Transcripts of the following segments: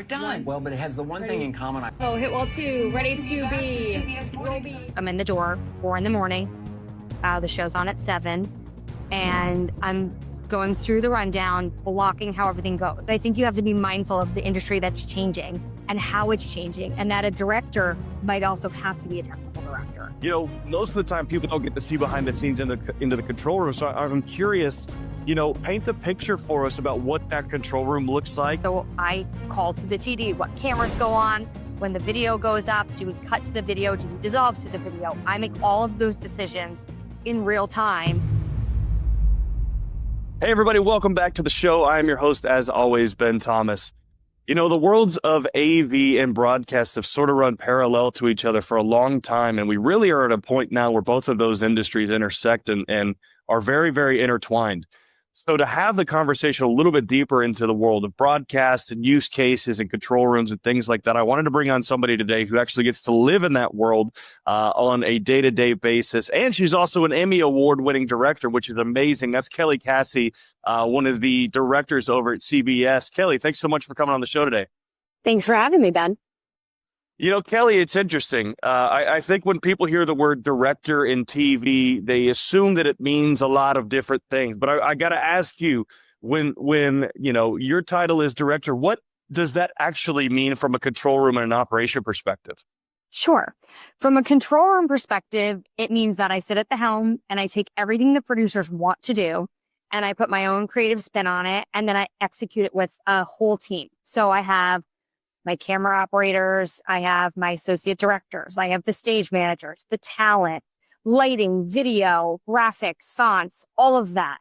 Done. Well, but it has the one thing in common. Oh, hit wall 2, ready to be. I'm in the door, 4 a.m. The show's on at 7, and I'm going through the rundown, blocking how everything goes. I think you have to be mindful of the industry that's changing and how it's changing, and that a director might also have to be a technical director. You know, most of the time people don't get to see behind the scenes into the control room. So I'm curious, paint the picture for us about what that control room looks like. So I call to the TD, what cameras go on, when the video goes up, do we cut to the video, do we dissolve to the video? I make all of those decisions in real time. Hey everybody, welcome back to the show. I am your host, as always, Ben Thomas. You know, the worlds of AV and broadcast have sort of run parallel to each other for a long time, and we really are at a point now where both of those industries intersect and are very, very intertwined. So to have the conversation a little bit deeper into the world of broadcast and use cases and control rooms and things like that, I wanted to bring on somebody today who actually gets to live in that world on a day-to-day basis. And she's also an Emmy Award-winning director, which is amazing. That's Casse, one of the directors over at CBS. Kelly, thanks so much for coming on the show today. Thanks for having me, Ben. You know, Kelly, it's interesting. I think when people hear the word director in TV, they assume that it means a lot of different things. But I got to ask you, when your title is director, what does that actually mean from a control room and an operation perspective? Sure. From a control room perspective, it means that I sit at the helm and I take everything the producers want to do and I put my own creative spin on it, and then I execute it with a whole team. So I have my camera operators, I have my associate directors, I have the stage managers, the talent, lighting, video, graphics, fonts, all of that.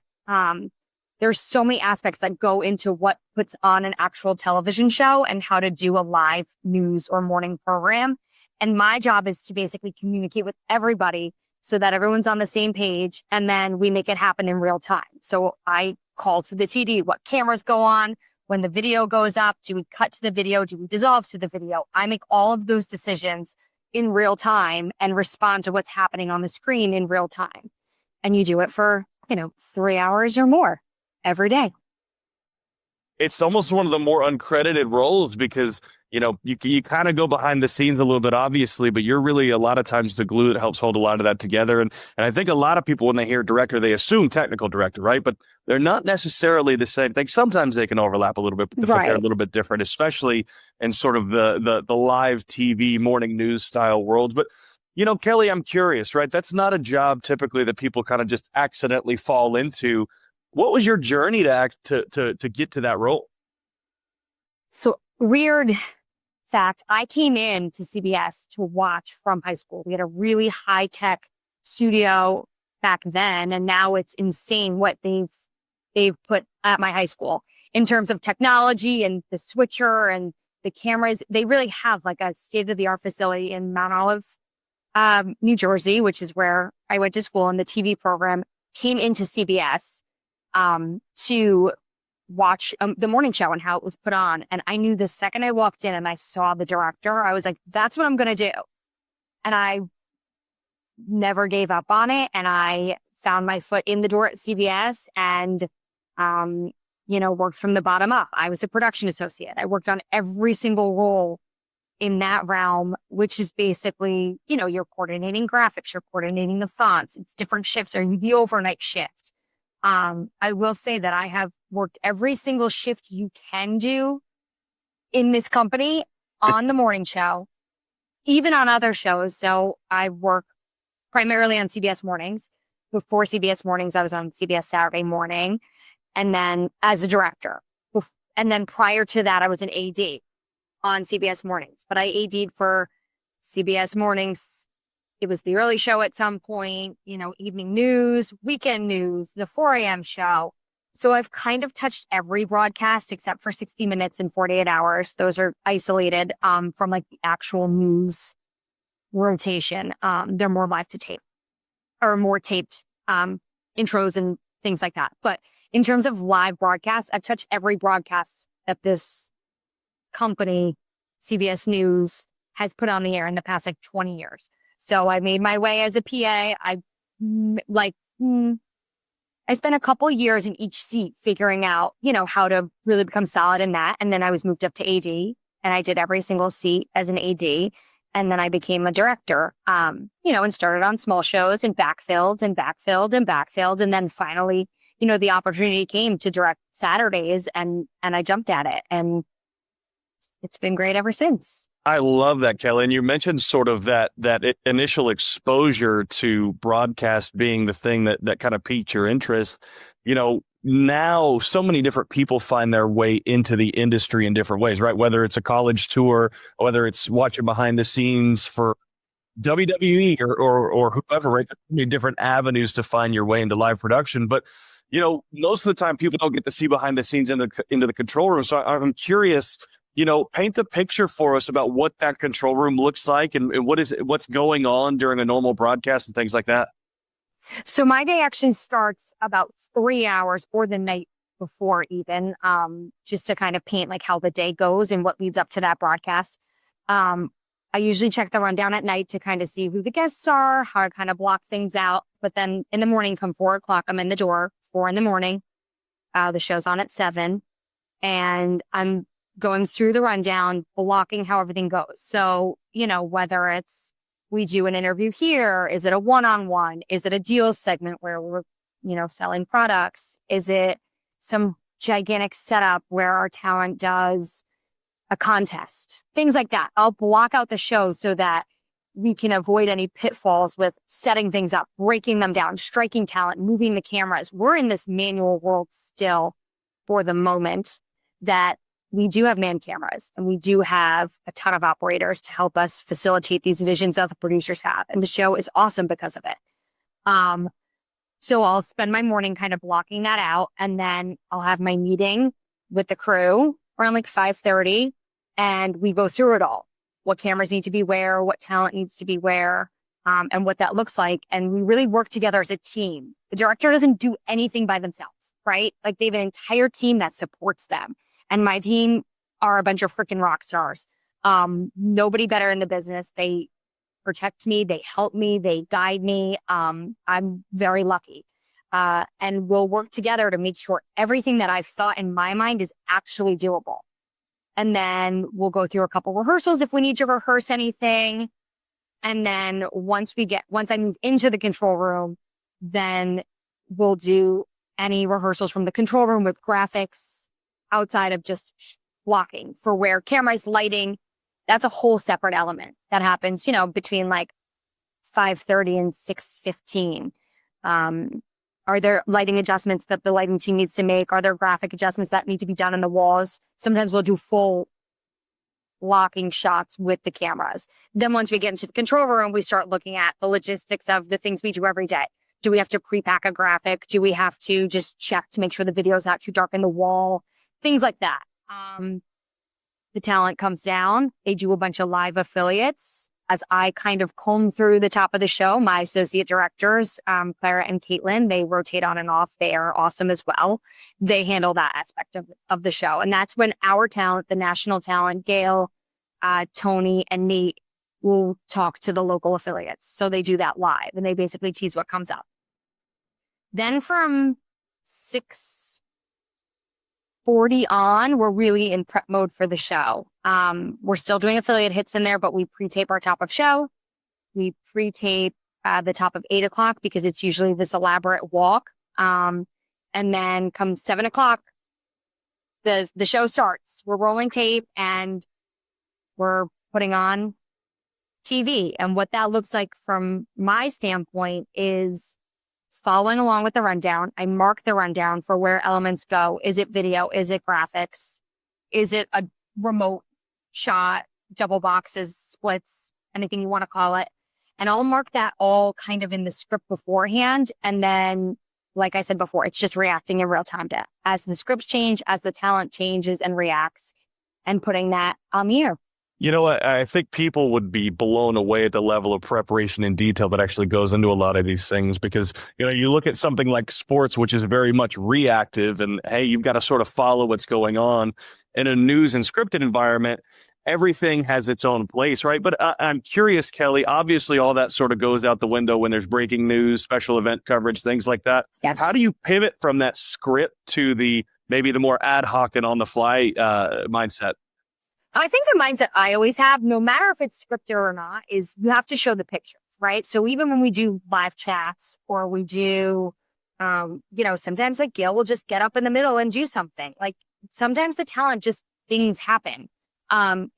There's so many aspects that go into what puts on an actual television show and how to do a live news or morning program. And my job is to basically communicate with everybody so that everyone's on the same page, and then we make it happen in real time. So I call to the TD, what cameras go on, when the video goes up, do we cut to the video? Do we dissolve to the video? I make all of those decisions in real time and respond to what's happening on the screen in real time. And you do it for, 3 hours or more every day. It's almost one of the more uncredited roles because, you kind of go behind the scenes a little bit, obviously, but you're really a lot of times the glue that helps hold a lot of that together. And I think a lot of people, when they hear director, they assume technical director, right? But they're not necessarily the same thing. Sometimes they can overlap a little bit, but they're a little bit different, especially in sort of the live TV morning news style world. But, Kelly, I'm curious, right? That's not a job typically that people kind of just accidentally fall into. What was your journey to get to that role? So weird fact, I came in to CBS to watch from high school. We had a really high-tech studio back then, and now it's insane what they've put at my high school in terms of technology and the switcher and the cameras. They really have like a state-of-the-art facility in Mount Olive, New Jersey, which is where I went to school, and the TV program came into CBS to watch the morning show and how it was put on. And I knew the second I walked in and I saw the director, I was like, that's what I'm going to do. And I never gave up on it. And I found my foot in the door at CBS and, worked from the bottom up. I was a production associate. I worked on every single role in that realm, which is basically, you're coordinating graphics, you're coordinating the fonts. It's different shifts. Are you the overnight shift? I will say that I have worked every single shift you can do in this company on the morning show, even on other shows. So I work primarily on CBS mornings. Before CBS mornings, I was on CBS Saturday morning, and then as a director. And then prior to that, I was an AD on CBS mornings, but I AD'd for CBS mornings. It was the early show at some point, evening news, weekend news, the 4 a.m. show. So I've kind of touched every broadcast except for 60 Minutes and 48 Hours. Those are isolated from like the actual news rotation. They're more live to tape or more taped intros and things like that. But in terms of live broadcasts, I've touched every broadcast that this company, CBS News, has put on the air in the past 20 years. So I made my way as a PA. I spent a couple years in each seat figuring out, how to really become solid in that. And then I was moved up to AD. and I did every single seat as an AD. And then I became a director, and started on small shows and backfilled and backfilled and backfilled. And then finally, the opportunity came to direct Saturdays, and I jumped at it. And it's been great ever since. I love that, Kelly. And you mentioned sort of that initial exposure to broadcast being the thing that kind of piqued your interest. Now so many different people find their way into the industry in different ways, right? Whether it's a college tour, whether it's watching behind the scenes for WWE or whoever, right? There's so many different avenues to find your way into live production. But most of the time people don't get to see behind the scenes into the control room. So I'm curious, paint the picture for us about what that control room looks like and what's going on during a normal broadcast and things like that. So my day actually starts about 3 hours or the night before even, just to kind of paint like how the day goes and what leads up to that broadcast. I usually check the rundown at night to kind of see who the guests are, how to kind of block things out. But then in the morning, come 4 o'clock, I'm in the door, 4 in the morning. The show's on at 7, and I'm going through the rundown, blocking how everything goes. So, whether it's we do an interview here, is it a one-on-one? Is it a deals segment where we're, selling products? Is it some gigantic setup where our talent does a contest? Things like that. I'll block out the show so that we can avoid any pitfalls with setting things up, breaking them down, striking talent, moving the cameras. We're in this manual world still for the moment that we do have man cameras and we do have a ton of operators to help us facilitate these visions that the producers have. And the show is awesome because of it. So I'll spend my morning kind of blocking that out, and then I'll have my meeting with the crew around like 5:30, and we go through it all. What cameras need to be where, what talent needs to be where, and what that looks like. And we really work together as a team. The director doesn't do anything by themselves, right? Like they have an entire team that supports them. And my team are a bunch of freaking rock stars. Nobody better in the business. They protect me. They help me. They guide me. I'm very lucky. And we'll work together to make sure everything that I've thought in my mind is actually doable. And then we'll go through a couple rehearsals if we need to rehearse anything. And then once I move into the control room, then we'll do any rehearsals from the control room with graphics outside of just blocking for where cameras, lighting. That's a whole separate element that happens, between like 5:30 and 6:15. Are there lighting adjustments that the lighting team needs to make? Are there graphic adjustments that need to be done on the walls? Sometimes we'll do full blocking shots with the cameras. Then once we get into the control room, we start looking at the logistics of the things we do every day. Do we have to pre-pack a graphic? Do we have to just check to make sure the video is not too dark in the wall? Things like that. The talent comes down. They do a bunch of live affiliates. As I kind of comb through the top of the show, my associate directors, Clara and Caitlin, they rotate on and off. They are awesome as well. They handle that aspect of the show. And that's when our talent, the national talent, Gail, Tony, and Nate will talk to the local affiliates. So they do that live and they basically tease what comes up. Then from 6:40 on, we're really in prep mode for the show. We're still doing affiliate hits in there, but we pre-tape our top of show. We pre-tape the top of 8 o'clock because it's usually this elaborate walk. And then come 7 o'clock, the show starts. We're rolling tape and we're putting on TV. And what that looks like from my standpoint is following along with the rundown. I mark the rundown for where elements go. Is it video? Is it graphics? Is it a remote shot, double boxes, splits, anything you want to call it? And I'll mark that all kind of in the script beforehand. And then, like I said before, it's just reacting in real time to as the scripts change, as the talent changes and reacts, and putting that on the air. I think people would be blown away at the level of preparation and detail that actually goes into a lot of these things because, you look at something like sports, which is very much reactive and, hey, you've got to sort of follow what's going on. In a news and scripted environment, everything has its own place, right? But I'm curious, Kelly, obviously all that sort of goes out the window when there's breaking news, special event coverage, things like that. Yes. How do you pivot from that script to maybe the more ad hoc and on the fly mindset? I think the mindset I always have, no matter if it's scripted or not, is you have to show the pictures, right? So even when we do live chats or we do, sometimes like Gail will just get up in the middle and do something. Like sometimes the talent just things happen.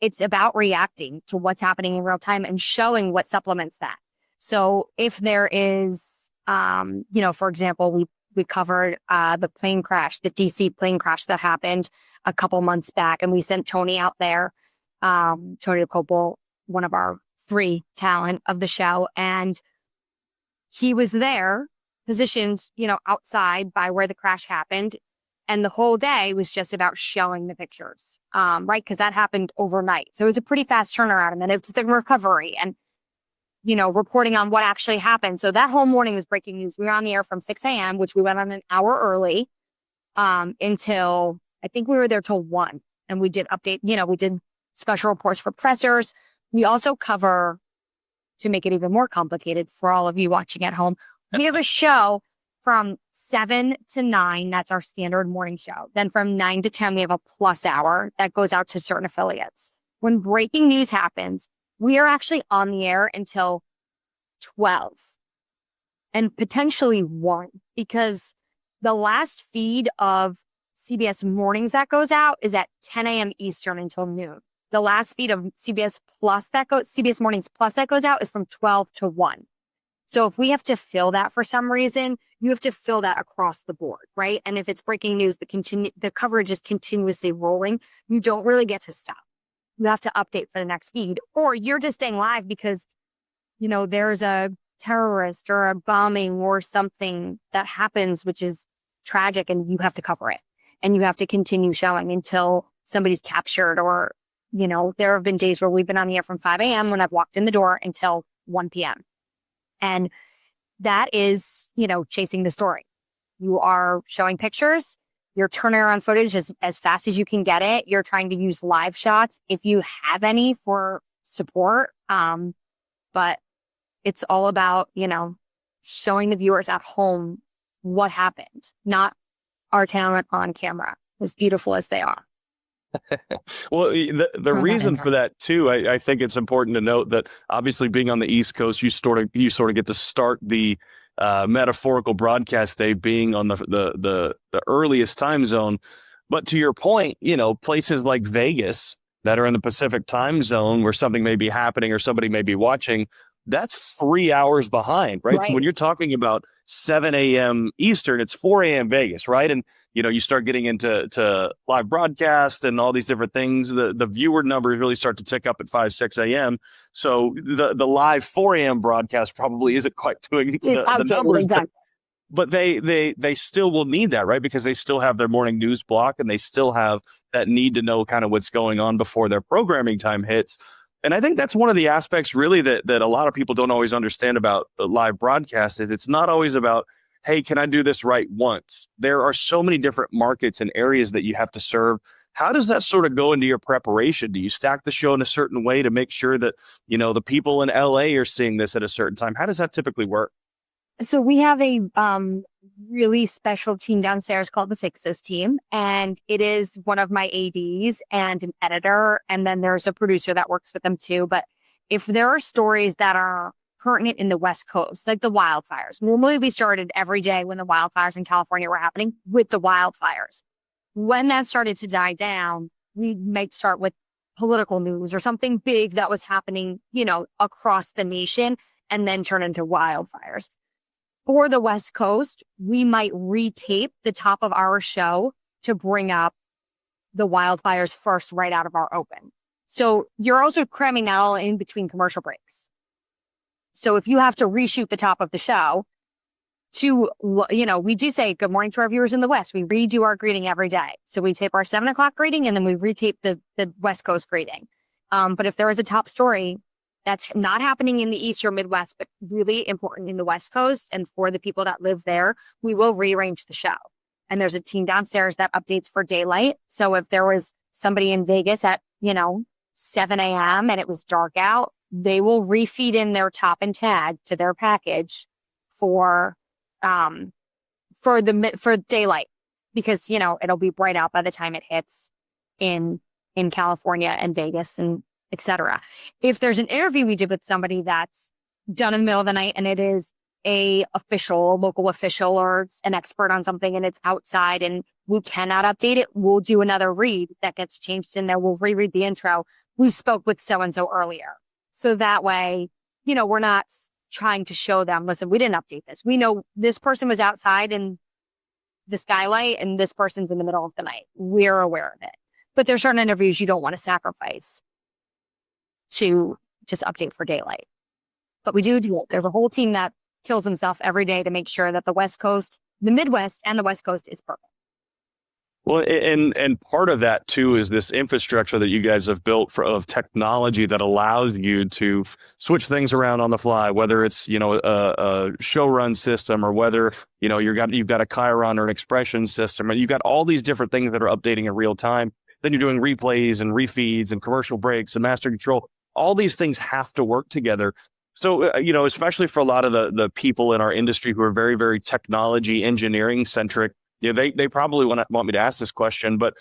It's about reacting to what's happening in real time and showing what supplements that. So if there is, for example, we covered the plane crash, the DC plane crash that happened a couple months back, and we sent Tony out there, Tony Copel, one of our free talent of the show, and he was there, positioned, outside by where the crash happened, and the whole day was just about showing the pictures, right? Because that happened overnight, so it was a pretty fast turnaround, and then it's the recovery and reporting on what actually happened. So that whole morning was breaking news. We were on the air from 6 a.m., which we went on an hour early, until I think we were there till 1. And we did we did special reports for pressers. We also cover, to make it even more complicated for all of you watching at home, we have a show from 7 to 9. That's our standard morning show. Then from 9 to 10, we have a plus hour that goes out to certain affiliates. When breaking news happens, we are actually on the air until 12 and potentially 1, because the last feed of CBS Mornings that goes out is at 10 a.m. Eastern until noon. The last feed of CBS Mornings Plus that goes out is from 12 to 1. So if we have to fill that for some reason, you have to fill that across the board, right? And if it's breaking news, the coverage is continuously rolling. You don't really get to stop. You have to update for the next feed, or you're just staying live because, there's a terrorist or a bombing or something that happens, which is tragic, and you have to cover it and you have to continue showing until somebody's captured. Or, there have been days where we've been on the air from 5 a.m. when I've walked in the door until 1 p.m. And that is, chasing the story. You are showing pictures. You're turning around footage as fast as you can get it. You're trying to use live shots if you have any for support. But it's all about, showing the viewers at home what happened, not our talent on camera, as beautiful as they are. Well, the reason for that too, I think it's important to note that obviously being on the East Coast, you sort of get to start the metaphorical broadcast day being on the earliest time zone. But to your point, places like Vegas that are in the Pacific time zone where something may be happening or somebody may be watching, that's 3 hours behind, right? So when you're talking about 7 a.m. Eastern, it's 4 a.m. Vegas, right? And, you start getting into live broadcast and all these different things. The viewer numbers really start to tick up at 5, 6 a.m. So the live 4 a.m. broadcast probably isn't quite doing the numbers. Exactly. But they still will need that, right? Because they still have their morning news block and they still have that need to know kind of what's going on before their programming time hits. And I think that's one of the aspects really that a lot of people don't always understand about live broadcast is it's not always about, hey, can I do this right once? There are so many different markets and areas that you have to serve. How does that sort of go into your preparation? Do you stack the show in a certain way to make sure that, the people in LA are seeing this at a certain time? How does that typically work? So we have a really special team downstairs called the Fixes team, and it is one of my ADs and an editor, and then there's a producer that works with them too. But if there are stories that are pertinent in the West Coast, like the wildfires, normally we started every day when the wildfires in California were happening with the wildfires. When that started to die down, we might start with political news or something big that was happening, across the nation, and then turn into wildfires. For the West Coast, we might retape the top of our show to bring up the wildfires first right out of our open. So you're also cramming that all in between commercial breaks. So if you have to reshoot the top of the show we do say good morning to our viewers in the West. We redo our greeting every day. So we tape our 7 o'clock greeting and then we retape the West Coast greeting. But if there is a top story that's not happening in the East or Midwest, but really important in the West Coast and for the people that live there, we will rearrange the show. And there's a team downstairs that updates for daylight. So if there was somebody in Vegas at, 7 a.m. and it was dark out, they will refeed in their top and tag to their package for daylight, because, it'll be bright out by the time it hits in in California and Vegas and etc. If there's an interview we did with somebody that's done in the middle of the night and it is a official, local official or an expert on something and it's outside and we cannot update it, we'll do another read that gets changed in there. We'll reread the intro. We spoke with so-and-so earlier. So that way, we're not trying to show them, listen, we didn't update this. We know this person was outside in the skylight and this person's in the middle of the night. We're aware of it. But there's certain interviews you don't want to sacrifice to just update for daylight. But we do it. There's a whole team that kills himself every day to make sure that the West Coast, the Midwest and the West Coast is perfect. Well, and part of that too is this infrastructure that you guys have built of technology that allows you to switch things around on the fly, whether it's a show run system or whether you've got a Chiron or an expression system, and you've got all these different things that are updating in real time. Then you're doing replays and refeeds and commercial breaks and master control. All these things have to work together. So, especially for a lot of the people in our industry who are very, very technology engineering centric, they probably want me to ask this question, but,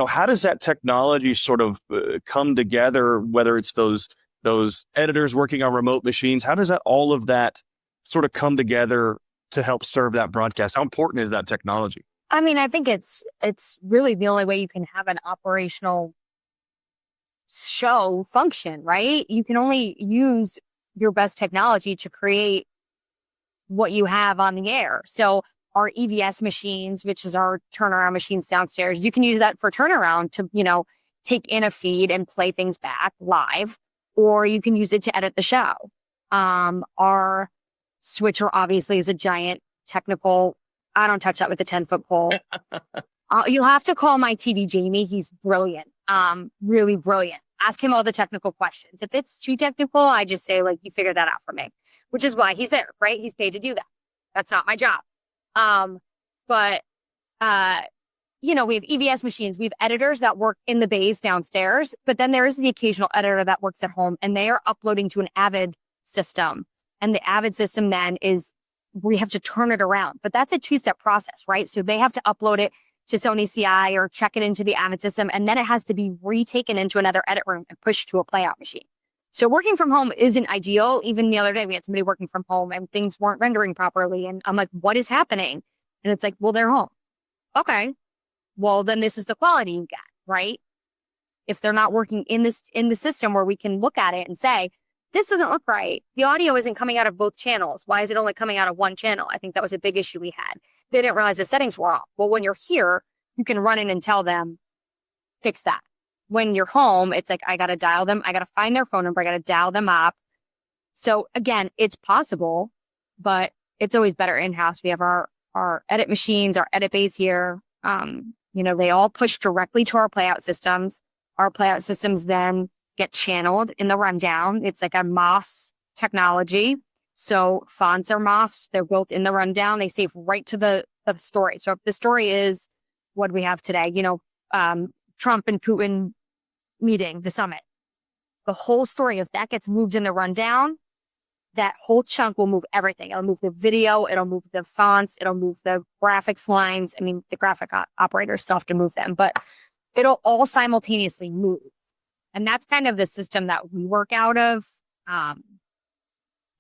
how does that technology sort of come together, whether it's those editors working on remote machines? How does all of that sort of come together to help serve that broadcast? How important is that technology? I mean, I think it's really the only way you can have an operational show function, right? You can only use your best technology to create what you have on the air. So our EVS machines, which is our turnaround machines downstairs, you can use that for turnaround to, take in a feed and play things back live, or you can use it to edit the show. Our switcher obviously is a giant technical. I don't touch that with a 10-foot pole. You'll have to call my TD Jamie. He's brilliant. Really brilliant. Ask him all the technical questions. If it's too technical, I just say, you figure that out for me, which is why he's there, right? He's paid to do that. That's not my job. But we have EVS machines. We have editors that work in the bays downstairs, but then there is the occasional editor that works at home and they are uploading to an Avid system. And the Avid system then we have to turn it around, but that's a 2-step process, right? So they have to upload it to Sony CI or check it into the Avid system. And then it has to be retaken into another edit room and pushed to a playout machine. So working from home isn't ideal. Even the other day, we had somebody working from home and things weren't rendering properly. And I'm like, what is happening? And it's like, well, they're home. Okay. Well, then this is the quality you get, right? If they're not working in the system where we can look at it and say, this doesn't look right. The audio isn't coming out of both channels. Why is it only coming out of one channel? I think that was a big issue we had. They didn't realize the settings were off. Well, when you're here, you can run in and tell them, fix that. When you're home, it's like, I got to dial them. I got to find their phone number. I got to dial them up. So again, it's possible, but it's always better in-house. We have our edit machines, our edit bays here. They all push directly to our playout systems. Our playout systems then get channeled in the rundown. It's like a MOS technology. So fonts are MOS. They're built in the rundown. They save right to the story. So if the story is what we have today, Trump and Putin meeting, the summit, the whole story, if that gets moved in the rundown, that whole chunk will move everything. It'll move the video. It'll move the fonts. It'll move the graphics lines. I mean, the graphic operators still have to move them, but it'll all simultaneously move. And that's kind of the system that we work out of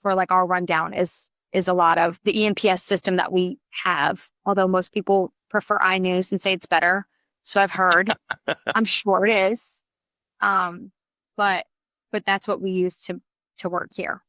for our rundown is a lot of the EMPS system that we have, although most people prefer iNews and say it's better. So I've heard. I'm sure it is. But that's what we use to work here.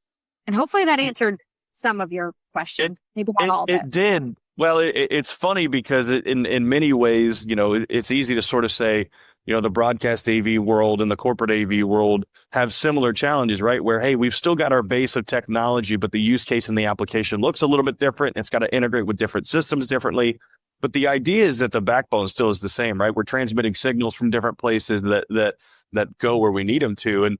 And hopefully that answered some of your question. Maybe not all of it. It did. Well, it's funny because in many ways, it's easy to sort of say, the broadcast AV world and the corporate AV world have similar challenges, right? Where, hey, we've still got our base of technology, but the use case and the application looks a little bit different. It's got to integrate with different systems differently. But the idea is that the backbone still is the same, right? We're transmitting signals from different places that go where we need them to. And,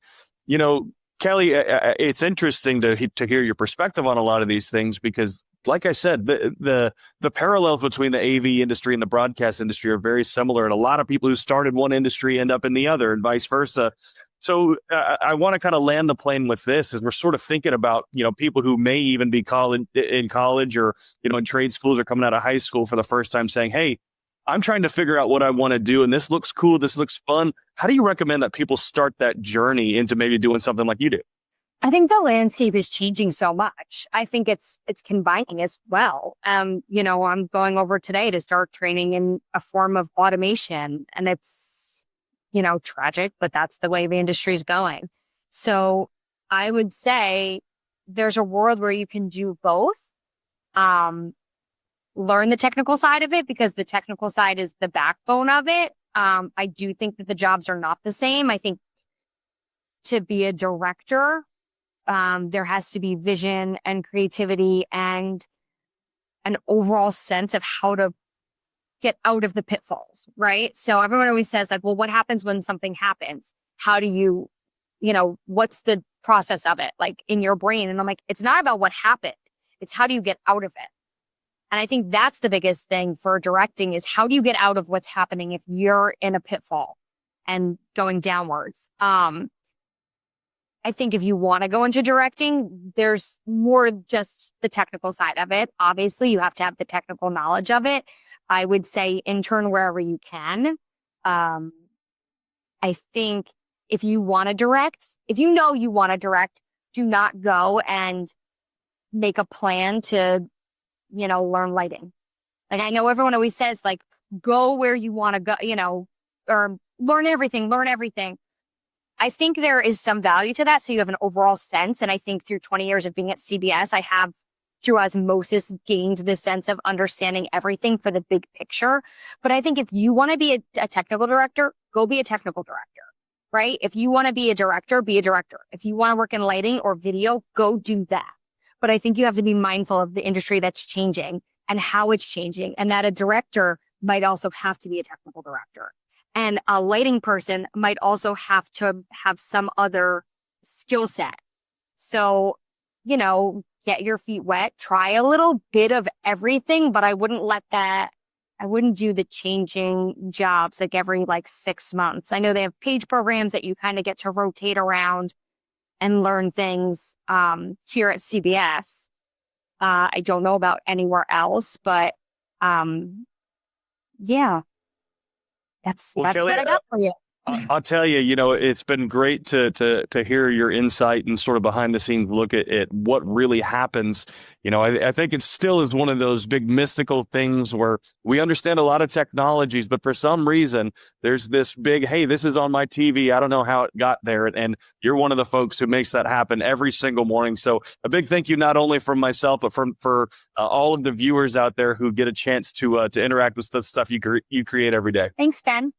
Kelly, it's interesting to hear your perspective on a lot of these things because, like I said, the parallels between the AV industry and the broadcast industry are very similar. And a lot of people who started one industry end up in the other and vice versa. So I want to kind of land the plane with this as we're sort of thinking about, people who may even be in college or, in trade schools or coming out of high school for the first time saying, hey, I'm trying to figure out what I want to do, and this looks cool, this looks fun. How do you recommend that people start that journey into maybe doing something like you do? I think the landscape is changing so much. I think it's combining as well. I'm going over today to start training in a form of automation, and it's, tragic, but that's the way the industry is going. So I would say there's a world where you can do both. Learn the technical side of it because the technical side is the backbone of it. I do think that the jobs are not the same. I think to be a director, there has to be vision and creativity and an overall sense of how to get out of the pitfalls, right? So everyone always says like, well, what happens when something happens? How do what's the process of it like in your brain? And I'm like, it's not about what happened. It's how do you get out of it? And I think that's the biggest thing for directing is how do you get out of what's happening if you're in a pitfall and going downwards? I think if you want to go into directing, there's more just the technical side of it. Obviously, you have to have the technical knowledge of it. I would say intern wherever you can. I think if you want to direct, if you know you want to direct, do not go and make a plan to, learn lighting. Like I know everyone always says like, go where you want to go, or learn everything. I think there is some value to that. So you have an overall sense. And I think through 20 years of being at CBS, I have through osmosis gained this sense of understanding everything for the big picture. But I think if you want to be a technical director, go be a technical director, right? If you want to be a director, be a director. If you want to work in lighting or video, go do that. But I think you have to be mindful of the industry that's changing and how it's changing, and that a director might also have to be a technical director. And a lighting person might also have to have some other skill set. So, get your feet wet, try a little bit of everything, but I wouldn't do the changing jobs like every 6 months. I know they have page programs that you kind of get to rotate around and learn things here at CBS. I don't know about anywhere else, but yeah. That's Kelly, what I got for you. I'll tell you, it's been great to hear your insight and sort of behind the scenes look at what really happens. I think it still is one of those big mystical things where we understand a lot of technologies, but for some reason there's this big, hey, this is on my TV. I don't know how it got there. And you're one of the folks who makes that happen every single morning. So a big thank you, not only from myself, but for all of the viewers out there who get a chance to interact with the stuff you create every day. Thanks, Ben.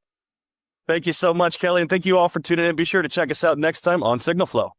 Thank you so much, Kelly. And thank you all for tuning in. Be sure to check us out next time on Signal Flow.